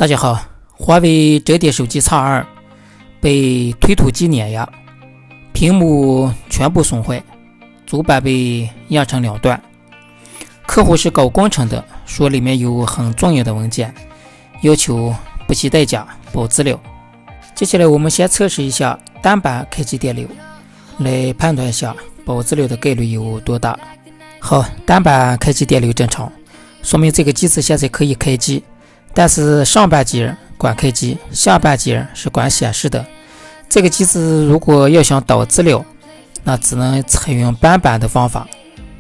大家好，华为折叠手机 X2 被推土机碾压，屏幕全部损坏，主板被压成两段。客户是搞工程的，说里面有很重要的文件，要求不惜代价保资料。接下来我们先测试一下单板开机电流，来判断一下保资料的概率有多大。好，单板开机电流正常，说明这个机子现在可以开机，但是上半截管开机，下半截是管显示的。这个机子如果要想导资料，那只能采用搬板的方法，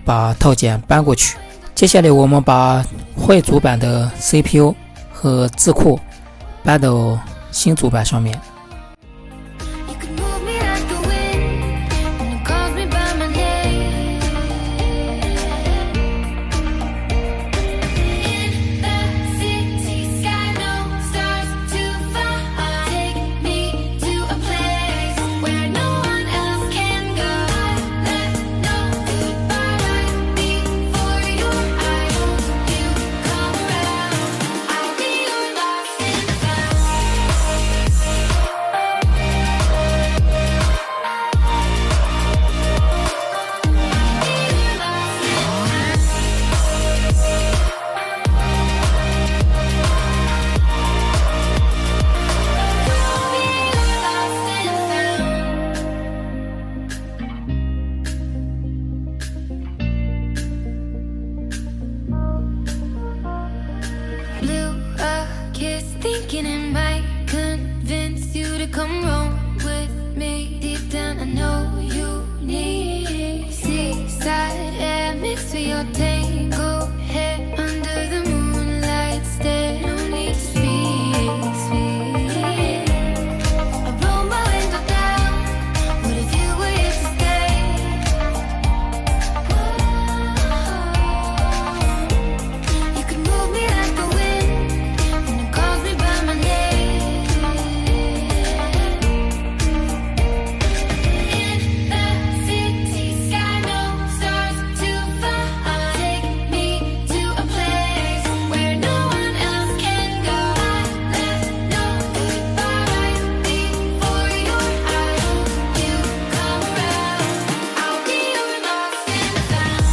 把套件搬过去。接下来我们把坏主板的 CPU 和字库搬到新主板上面。Thinking it might convince you to come roll with me. Deep down I know you need seaside air mixed with your tango hair under the moonlight stare. No need to speak. I roll my window down. What if you were here to stay? You could move me like the wind when it calls me by my name. In the city sky, no stars too far. Take me to a place where no one else can go. I left no goodbye right before your eyes. You come around, I'll be your lost and found.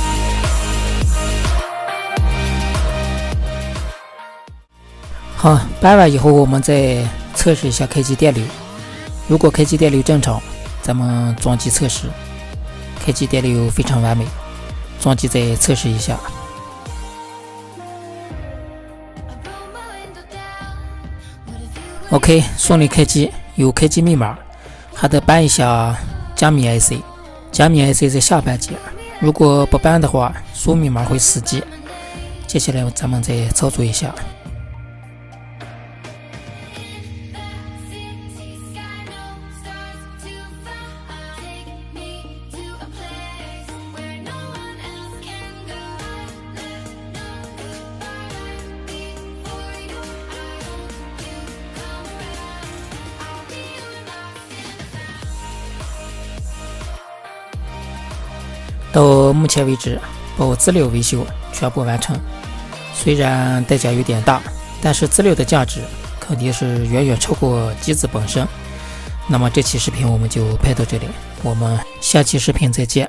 好，搬完以后我们再测试一下开机电流。如果开机电流正常，咱们装机测试。开机电流非常完美，装机再测试一下。OK， 顺利开机，有开机密码，还得搬一下加密 IC。加密 IC 在下半截，如果不搬的话，输密码会死机。接下来咱们再操作一下。到目前为止，保资料维修全部完成。虽然代价有点大，但是资料的价值肯定是远远超过机子本身。那么这期视频我们就拍到这里，我们下期视频再见。